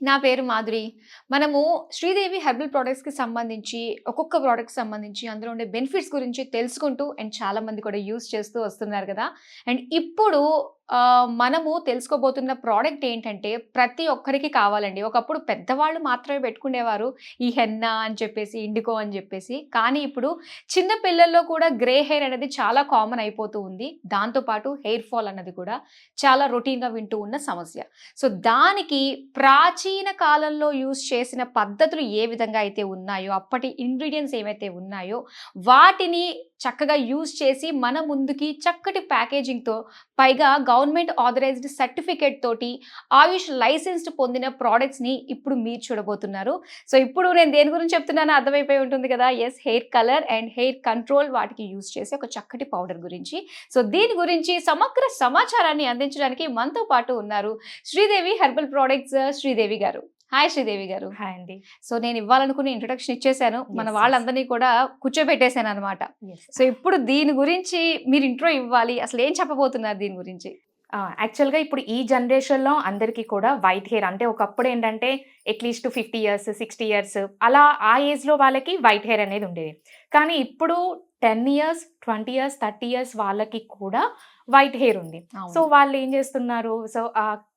నా పేరు మాధురి. మనము శ్రీదేవి హెర్బల్ ప్రొడక్ట్స్‌కి సంబంధించి, ఒక్కొక్క ప్రొడక్ట్‌కి సంబంధించి అందులో ఉండే బెనిఫిట్స్ గురించి తెలుసుకుంటూ అండ్ చాలా మంది కూడా యూజ్ చేస్తూ వస్తున్నారు గదా! అండ్ ఇప్పుడు మనము తెలుసుకోబోతున్న ప్రొడక్ట్ ఏంటంటే ప్రతి ఒక్కరికి కావాలండి. ఒకప్పుడు పెద్దవాళ్ళు మాత్రమే పెట్టుకునేవారు. ఈ హెన్నా అని చెప్పేసి, ఇండిగో అని చెప్పేసి. కానీ ఇప్పుడు చిన్న పిల్లల్లో కూడా గ్రే హెయిర్ అనేది చాలా కామన్ అయిపోతూ ఉంది. దాంతో పాటు హెయిర్ ఫాల్ అన్నది కూడా చాలా రొటీన్‌గా వింటూ ఉన్న సమస్య. సో, దానికి ప్రాచీన కాలంలో యూజ్ చేసిన పద్ధతులు ఏ విధంగా అయితే ఉన్నాయో, అప్పటి ఇంగ్రీడియెంట్స్ ఏవైతే ఉన్నాయో, వాటిని చక్కగా యూజ్ చేసి మన ముందుకి చక్కటి ప్యాకేజింగ్‌తో, పైగా గవర్నమెంట్ ఆథరైజ్డ్ సర్టిఫికేట్ తోటి, ఆయుష్ లైసెన్స్డ్ పొందిన ప్రొడక్ట్స్‌ని ఇప్పుడు మీరు చూడబోతున్నారు. సో, ఇప్పుడు నేను దేని గురించి చెప్తున్నానో అర్థమైపోయి ఉంటుంది కదా! Yes, hair colour and hair control వాటికి యూజ్ చేసే ఒక చక్కటి పౌడర్ గురించి. సో, దీని గురించి సమగ్ర సమాచారాన్ని అందించడానికి మనతో పాటు ఉన్నారు శ్రీదేవి హెర్బల్ ప్రొడక్ట్స్ శ్రీదేవి గారు. హాయ్ శ్రీదేవి గారు. హాయ్ అండి. సో, నేను ఇవ్వాలనుకుని ఇంట్రొడక్షన్ ఇచ్చేసాను. మన యెస్. వాళ్ళందరినీ కూడా కూర్చోబెట్టేసాననమాట. యెస్. సో, ఇప్పుడు దీని గురించి మీరు ఇంట్రో ఇవ్వాలి. అసలేం చెప్పబోతున్నారు దీని గురించి? యాక్చువల్‌గా ఇప్పుడు ఈ జనరేషన్‌లో అందరికీ కూడా వైట్ హెయిర్ అంటే ఒకప్పుడు ఏంటంటే అట్‌లీస్ట్ 50 ఇయర్స్, 60 ఇయర్స్ అలా ఆ ఏజ్‌లో వాళ్ళకి వైట్ హెయిర్ అనేది ఉండేది. కానీ ఇప్పుడు 10 ఇయర్స్, 20 ఇయర్స్, 30 ఇయర్స్ వాళ్ళకి కూడా వైట్ హెయిర్ ఉంది. సో, అవును. వాళ్ళు ఏం చేస్తున్నారు? సో,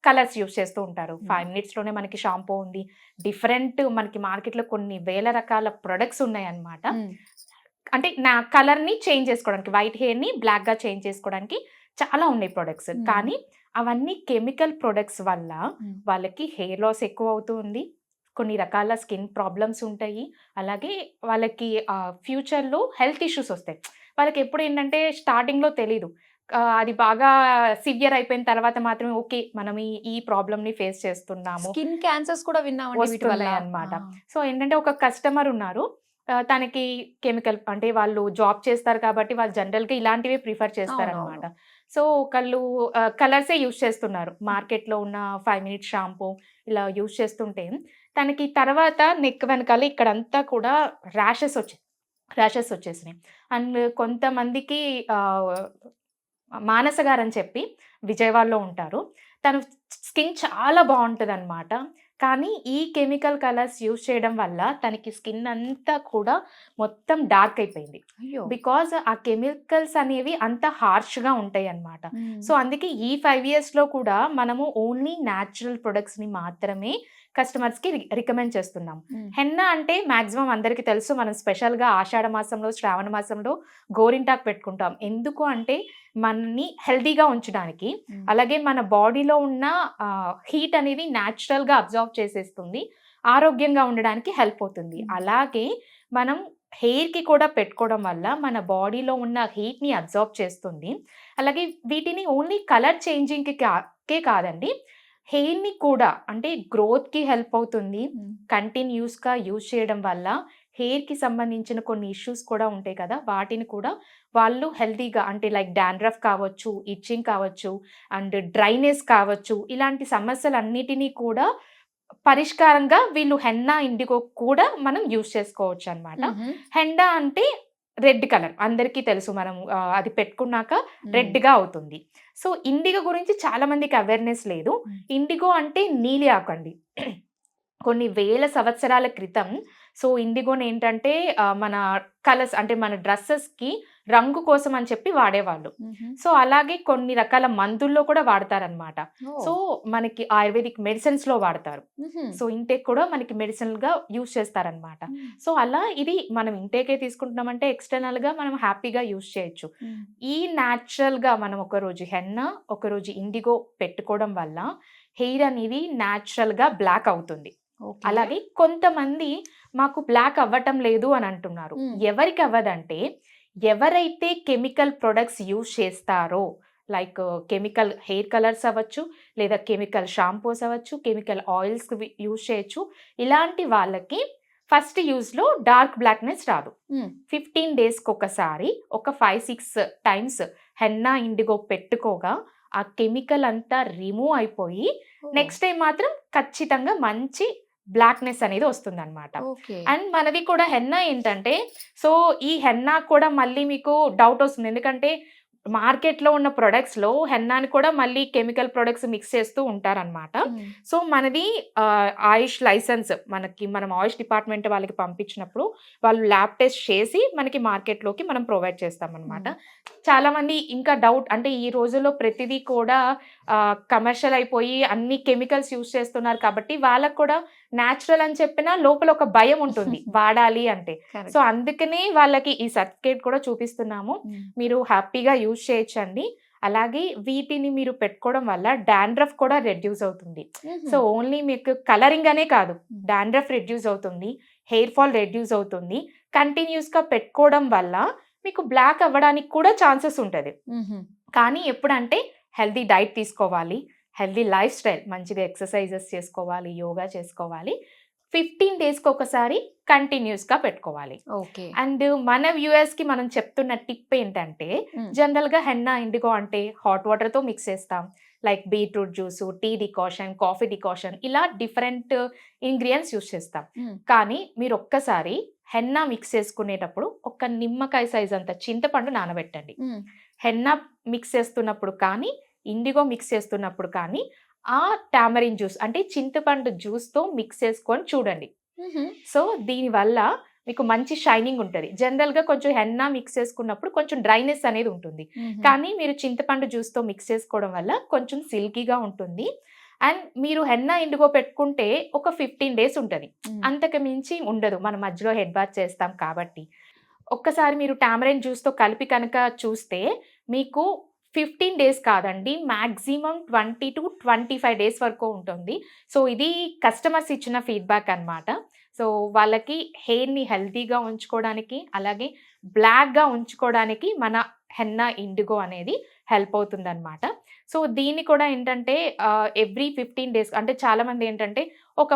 కలర్స్ యూజ్ చేస్తూ ఉంటారు. 5 హ్మ్. మినిట్స్‌లోనే మనకి షాంపూ ఉంది. డిఫరెంట్ మనకి మార్కెట్‌లో కొన్ని వేల రకాల ప్రొడక్ట్స్ ఉన్నాయన్నమాట. హ్మ్. అంటే నా కలర్‌ని చేంజ్ చేసుకోవడానికి, వైట్ హెయిర్‌ని బ్లాక్‌గా చేంజ్ చేసుకోవడానికి చాలా ఉన్నాయి ప్రొడక్ట్స్. హ్మ్. కానీ అవన్నీ కెమికల్ ప్రొడక్ట్స్ వల్ల హ్మ్. వాళ్ళకి హెయిర్ లాస్ ఎక్కువ అవుతూ ఉంది. కొన్ని రకాల స్కిన్ ప్రాబ్లమ్స్ ఉంటాయి. అలాగే వాళ్ళకి ఫ్యూచర్‌లో హెల్త్ ఇష్యూస్ వస్తాయి. వాళ్ళకి ఎప్పుడు ఏంటంటే స్టార్టింగ్‌లో తెలీదు. అది బాగా సివియర్ అయిపోయిన తర్వాత మాత్రమే ఓకే. మనం ఈ ప్రాబ్లమ్‌ని ఫేస్ చేస్తున్నాము. స్కిన్ క్యాన్సర్స్ కూడా విన్నామండి వీటి వల్ల. వస్తున్నాయన్నమాట. ఆ! సో, ఏంటంటే ఒక కస్టమర్ ఉన్నారు. తనకి కెమికల్ అంటే వాళ్ళు జాబ్ చేస్తారు కాబట్టి వాళ్ళు జనరల్‌గా ఇలాంటివే ప్రిఫర్ చేస్తారనమాట. అవునవును. సో, ఒకళ్ళు కలర్సే యూజ్ చేస్తున్నారు. మార్కెట్‌లో ఉన్న 5 మినిట్స్ షాంపూ ఇలా యూజ్ చేస్తుంటే తనకి తర్వాత నెక్ వెనకాల ఇక్కడంతా కూడా ర్యాషెస్ వచ్చేసినాయి. అండ్ కొంతమందికి ఆహ్, మానస గారని చెప్పి విజయవాడలో ఉంటారు. తను స్కిన్ చాలా బావుంటదనమాట. కానీ ఈ కెమికల్ కలర్స్ యూజ్ చేయడం వల్ల తనకి స్కిన్ అంతా కూడా మొత్తం డార్క్ అయిపోయింది. అయ్యో! బికాజ్ ఆ కెమికల్స్ అనేవి అంత హార్ష్‌గా ఉంటాయన్నమాట. హ్మ్. సో, అందుకే ఈ 5 ఇయర్స్‌లో కూడా మనము ఓన్లీ న్యాచురల్ ప్రొడక్ట్స్‌ని మాత్రమే కస్టమర్స్‌కి రికమెండ్ చేస్తున్నాం. హ్మ్. హెన్నా అంటే మాక్సిమం అందరికీ తెలుసు. మనం స్పెషల్‌గా ఆషాఢ మాసంలో, శ్రావణ మాసంలో గోరింటాకు పెట్టుకుంటాం. ఎందుకు అంటే మనని హెల్తీగా ఉంచడానికి. హ్మ్. అలాగే మన బాడీలో ఉన్న హీట్ అనేది న్యాచురల్‌గా అబ్జార్బ్ చేసేస్తుంది. ఆరోగ్యంగా ఉండడానికి హెల్ప్ అవుతుంది. హ్మ్. అలాగే మనం హెయిర్‌కి కూడా పెట్టుకోవడం వల్ల మన బాడీలో ఉన్న హీట్‌ని అబ్జార్బ్ చేస్తుంది. అలాగే వీటిని ఓన్లీ కలర్ చేంజింగ్‌కి కాదండి. హెయిర్‌ని కూడా అంటే గ్రోత్‌కి హెల్ప్ అవుతుంది. హ్మ్. కంటిన్యూస్‌గా యూజ్ చేయడం వల్ల హెయిర్‌కి సంబంధించిన కొన్ని ఇష్యూస్ కూడా ఉంటాయి కదా! వాటిని కూడా వాళ్ళు హెల్తీగా అంటే లైక్ డాండ్రఫ్ కావచ్చు, ఇచ్చింగ్ కావచ్చు, అండ్ డ్రైనెస్ కావచ్చు. ఇలాంటి సమస్యలన్నిటిని కూడా పరిష్కారంగా వీళ్ళు హెన్నా, ఇండిగో కూడా మనం యూజ్ చేసుకోవచ్చనమాట. హుహు. హెన్నా అంటే రెడ్ కలర్ అందరికీ తెలుసు. మనం అది పెట్టుకున్నాక హ్మ్. రెడ్‌గా అవుతుంది. సో, ఇండిగో గురించి చాలా మందికి అవేర్‌నెస్ లేదు. హ్మ్. ఇండిగో అంటే నీలి ఆకండి. కొన్ని వేల సంవత్సరాల క్రితం సో, ఇండిగోనేంటంటే మన కలర్స్ అంటే మన డ్రెసెస్‌కి రంగు కోసం అని చెప్పి వాడేవాళ్ళు. హుహు. సో, అలాగే కొన్ని రకాల మందుల్లో కూడా వాడతారనమాట. సో, ఓహ్! మనకి ఆయుర్వేదిక్ మెడిసిన్స్‌లో వాడతారు. హుహు. సో, ఇంటేక్ కూడా మనకి మెడిసిన్‌గా యూజ్ చేస్తారనమాట. హ్మ్. సో, అలా ఇది మనం ఇంటేకే తీసుకుంటున్నామంటే ఎక్స్‌టర్నల్‌గా మనం హ్యాపీగా యూజ్ చేయొచ్చు. హ్మ్. ఈ న్యాచురల్‌గా మనం ఒకరోజు హెన్నా, ఒకరోజు ఇండిగో పెట్టుకోవడం వల్ల హెయిర్ అనేది న్యాచురల్‌గా బ్లాక్ అవుతుంది. ఓకే. అలాగే కొంతమంది మాకు బ్లాక్ అవ్వటం లేదు అని అంటున్నారు. హ్మ్. ఎవరికి అవ్వదంటే ఎవరైతే కెమికల్ ప్రొడక్ట్స్ యూజ్ చేస్తారో లైక్ కెమికల్ హెయిర్ కలర్స్ అవ్వచ్చు, లేదా కెమికల్ షాంపూస్ అవ్వచ్చు, కెమికల్ ఆయిల్స్ యూజ్ చేయొచ్చు. ఇలాంటి వాళ్ళకి ఫస్ట్ యూజ్‌లో డార్క్ బ్లాక్‌నెస్ రాదు. హ్మ్. 15 డేస్‌కొకసారి ఒక 5, 6 టైమ్స్ హెన్నా, ఇండిగో పెట్టుకోగా ఆ కెమికల్ అంతా రిమూవ్ అయిపోయి ఓహ్! నెక్స్ట్ టైమ్ మాత్రం ఖచ్చితంగా మంచి బ్లాక్‌నెస్ అనేది వస్తుందనమాట. ఓకే. అండ్ మనవి కూడా హెన్నా ఏంటంటే, సో, ఈ హెన్నా కూడా మళ్ళీ మీకు డౌటొస్తుంది. ఎందుకంటే, మార్కెట్‌లో ఉన్న ప్రొడక్ట్స్‌లో హెన్నాని కూడా మళ్ళీ కెమికల్ ప్రొడక్ట్స్ మిక్స్ చేస్తూ ఉంటారనమాట. సో, మనది ఆయుష్ లైసెన్స్ మనం ఆయుష్ డిపార్ట్‌మెంట్ వాళ్ళకి పంపించినప్పుడు వాళ్ళు ల్యాబ్ టెస్ట్ చేసి మనకి మార్కెట్‌లోకి మనం ప్రొవైడ్ చేస్తామనమాట. చాలామంది ఇంకా డౌట్ అంటే ఈ రోజుల్లో ప్రతిదీ కూడా కమర్షియల్ అయిపోయి అన్ని కెమికల్స్ యూజ్ చేస్తున్నారు కాబట్టి వాళ్ళకి కూడా న్యాచురల్ అని చెప్పినా లోపల ఒక భయం ఉంటుంది వాడాలి అంటే. సో, అందుకనే వాళ్ళకి ఈ సర్టిఫికేట్ కూడా చూపిస్తున్నాము. మీరు హ్యాపీగా యూజ్ చేయొచ్చండి. అలాగే వీటిని మీరు పెట్టుకోవడం వల్ల డాండ్రఫ్ కూడా రెడ్యూస్ అవుతుంది. సో, ఓన్లీ మీకు కలరింగ్ అనే కాదు, డాండ్రఫ్ రెడ్యూస్ అవుతుంది, హెయిర్ ఫాల్ రెడ్యూస్ అవుతుంది. కంటిన్యూస్‌గా పెట్టుకోవడం వల్ల మీకు బ్లాక్ అవ్వడానికి కూడా ఛాన్సెస్ ఉంటది. కానీ ఎప్పుడంటే హెల్తీ డైట్ తీసుకోవాలి, హెల్తీ లైఫ్ స్టైల్, మంచిగా ఎక్సర్సైజెస్ చేసుకోవాలి, యోగా చేసుకోవాలి. 15 డేస్‌కి ఒకసారి కంటిన్యూస్‌గా పెట్టుకోవాలి. ఓకే. అండ్ మన వ్యూయర్స్‌కి మనం చెప్తున్న టిప్ ఏంటంటే జనరల్‌గా హెన్నా ఇండిగో అంటే హాట్ వాటర్‌తో మిక్స్ చేస్తాం. Like beetroot juice, tea decoction, coffee decoction ఇలా డిఫరెంట్ ఇంగ్రీడియెంట్స్ యూజ్ చేస్తాం. కానీ మీరు ఒక్కసారి హెన్నా మిక్స్ చేసుకునేటప్పుడు ఒక నిమ్మకాయ సైజ్ అంత చింతపండు నానబెట్టండి. హెన్నా మిక్స్ చేస్తున్నప్పుడు కానీ, ఇండిగో మిక్స్ చేస్తున్నప్పుడు కానీ ఆ టామరిన్ జ్యూస్ అంటే చింతపండు జ్యూస్తో మిక్స్ చేసుకొని చూడండి. సో, దీనివల్ల మీకు మంచి షైనింగ్ ఉంటుంది. జనరల్‌గా కొంచెం హెన్నా మిక్స్ చేసుకున్నప్పుడు కొంచెం డ్రైనెస్ అనేది ఉంటుంది. కానీ మీరు చింతపండు జ్యూస్తో మిక్స్ చేసుకోవడం వల్ల కొంచెం సిల్కీగా ఉంటుంది. అండ్ మీరు హెన్నా ఇండిగో పెట్టుకుంటే ఒక 15 డేస్ ఉంటుంది. అంతకు మించి ఉండదు. మనం మధ్యలో హెడ్ బాత్ చేస్తాం కాబట్టి. ఒక్కసారి మీరు టామరిన్ జ్యూస్తో కలిపి కనుక చూస్తే మీకు 15 డేస్ కాదండి, మ్యాక్సిమం 20-25 డేస్ వరకు ఉంటుంది. సో, ఇది కస్టమర్స్ ఇచ్చిన ఫీడ్బ్యాక్ అనమాట. సో, వాళ్ళకి హెయిర్‌ని హెల్తీగా ఉంచుకోవడానికి, అలాగే బ్లాక్‌గా ఉంచుకోవడానికి మన హెన్నా ఇండిగో అనేది హెల్ప్ అవుతుందనమాట. సో, దీన్ని కూడా ఏంటంటే ఎవ్రీ 15 డేస్ అంటే చాలామంది ఏంటంటే ఒక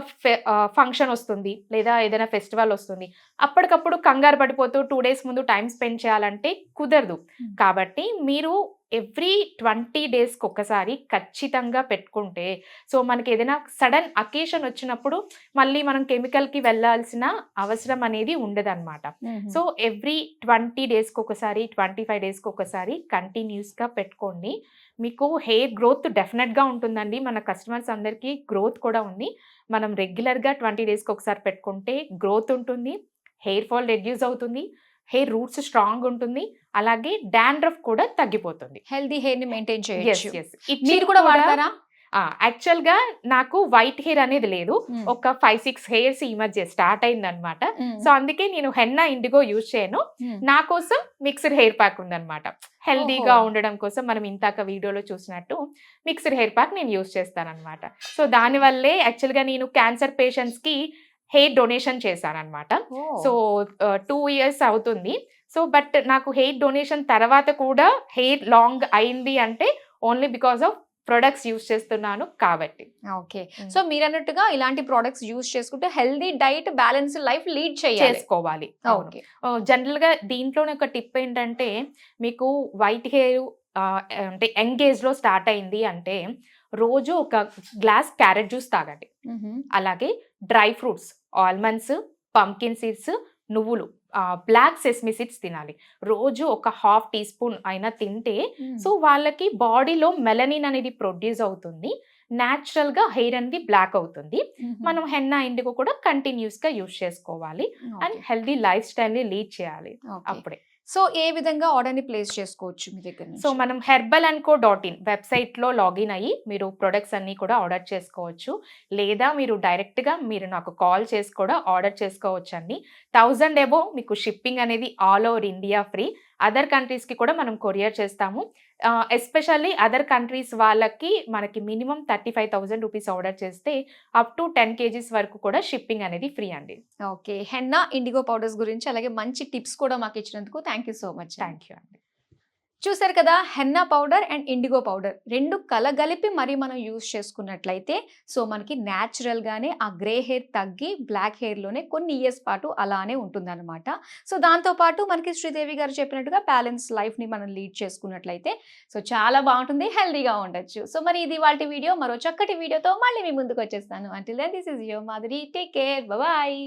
ఫంక్షన్ వస్తుంది లేదా ఏదైనా ఫెస్టివల్ వస్తుంది, అప్పటికప్పుడు కంగారు పడిపోతూ 2 డేస్ ముందు టైం స్పెండ్ చేయాలంటే కుదరదు. కాబట్టి మీరు ఎవ్రీ 20 డేస్‌కి ఒకసారి ఖచ్చితంగా పెట్టుకుంటే, సో, మనకి ఏదైనా సడన్ అకేషన్ వచ్చినప్పుడు మళ్ళీ మనం కెమికల్‌కి వెళ్ళాల్సిన అవసరం అనేది ఉండదన్నమాట. సో, ఎవ్రీ 20 డేస్‌కి ఒకసారి, 25 డేస్‌కి ఒకసారి కంటిన్యూస్‌గా పెట్టుకోండి. మీకు హెయిర్ గ్రోత్ డెఫినెట్‌గా ఉంటుందండి. మన కస్టమర్స్ అందరికీ గ్రోత్ కూడా ఉంది. మనం రెగ్యులర్‌గా 20 డేస్‌కి ఒకసారి పెట్టుకుంటే గ్రోత్ ఉంటుంది, హెయిర్ ఫాల్ రెడ్యూస్ అవుతుంది, హెయిర్ రూట్స్ స్ట్రాంగ్ ఉంటుంది, అలాగే డాండ్రఫ్ కూడా తగ్గిపోతుంది. హెల్తీ హెయిర్‌ని మెయింటైన్ యెస్, చేయొచ్చు. యెస్. మీరు కూడా వాడతారా? యాక్చువల్‌గా నాకు వైట్ హెయిర్ అనేది లేదు. ఒక 5-6 హెయిర్స్ ఈ మధ్య స్టార్ట్ అయిందనమాట. సో, అందుకే నేను హెన్నా ఇండిగో యూజ్ చేయను. నా కోసం మిక్స్డ్ హెయిర్ ప్యాక్ ఉందనమాట. హెల్తీగా ఉండడం కోసం మనం ఇంతాక వీడియోలో చూసినట్టు మిక్స్డ్ హెయిర్ ప్యాక్ నేను యూజ్ చేస్తానన్నమాట. సో, దానివల్లే యాక్చువల్‌గా నేను క్యాన్సర్ పేషెంట్స్‌కి హెయిర్ డొనేషన్ చేశానన్నమాట. సో, 2 ఇయర్స్ అవుతుంది. సో, బట్ నాకు హెయిర్ డొనేషన్ తర్వాత కూడా హెయిర్ లాంగ్ అయింది అంటే only because of products use చేస్తున్నాను కాబట్టి. ఓకే. సో, మీరన్నట్టుగా ఇలాంటి ప్రొడక్ట్స్ యూజ్ చేసుకుంటే healthy diet, balanced life lead చేసుకోవాలి. ఓకే. జనరల్‌గా దీంట్లోనే ఒక టిప్ ఏంటంటే మీకు వైట్ హెయిర్ అంటే యంగ్ ఏజ్‌లో స్టార్ట్ అయింది అంటే రోజు ఒక గ్లాస్ క్యారెట్ జ్యూస్ తాగండి. అలాగే dry fruits, almonds, pumpkin seeds, నువ్వులు, బ్లాక్ సెసమి సీడ్స్ తినాలి. రోజు ఒక హాఫ్ టీ స్పూన్ అయినా తింటే సో, వాళ్ళకి బాడీలో మెలనిన్ అనేది ప్రొడ్యూస్ అవుతుంది. న్యాచురల్‌గా హెయిర్ అనేది బ్లాక్ అవుతుంది. మనం హెన్నా ఇండిగో కూడా కంటిన్యూస్‌గా యూజ్ చేసుకోవాలి అండ్ హెల్తీ లైఫ్ స్టైల్‌ని లీడ్ చేయాలి. అప్పుడే. సో, ఏ విధంగా ఆర్డర్‌ని ప్లేస్ చేసుకోవచ్చు మీ దగ్గర నుంచి? సో, మనం herbalandco.in వెబ్‌సైట్‌లో లాగిన్ అయ్యి మీరు ప్రొడక్ట్స్ అన్నీ కూడా ఆర్డర్ చేసుకోవచ్చు. లేదా మీరు డైరెక్ట్‌గా మీరు నాకు కాల్ చేసి కూడా ఆర్డర్ చేసుకోవచ్చండి. 1000 అబోవ్ మీకు షిప్పింగ్ అనేది all over India free. Other కంట్రీస్‌కి కూడా మనం కొరియర్ చేస్తాము. ఎస్పెషల్లీ అదర్ కంట్రీస్ వాళ్ళకి మనకి మినిమం 35,000 రూపీస్ ఆర్డర్ చేస్తే అప్ టు 10 kgs వరకు కూడా షిప్పింగ్ అనేది ఫ్రీ అండి. ఓకే. హెన్నా ఇండిగో పౌడర్స్ గురించి అలాగే మంచి టిప్స్ కూడా మాకు ఇచ్చినందుకు thank you so much. Thank you అండి. చూసారు కదా, henna powder and IndiGo powder రెండు కలగలిపి మరి మనం యూజ్ చేసుకున్నట్లయితే సో మనకి న్యాచురల్గానే ఆ గ్రే హెయిర్ తగ్గి బ్లాక్ హెయిర్లోనే కొన్ని ఇయర్స్ పాటు అలానే ఉంటుందన్నమాట. సో దాంతోపాటు మనకి శ్రీదేవి గారు చెప్పినట్టుగా బ్యాలెన్స్ లైఫ్ని మనం లీడ్ చేసుకున్నట్లయితే సో చాలా బాగుంటుంది, హెల్దీగా ఉండొచ్చు. సో మరి ఇది వాటి వీడియో, మరో చక్కటి వీడియోతో మళ్ళీ మీ ముందుకు వచ్చేస్తాను. Until then this is your Madhuri, take care, bye.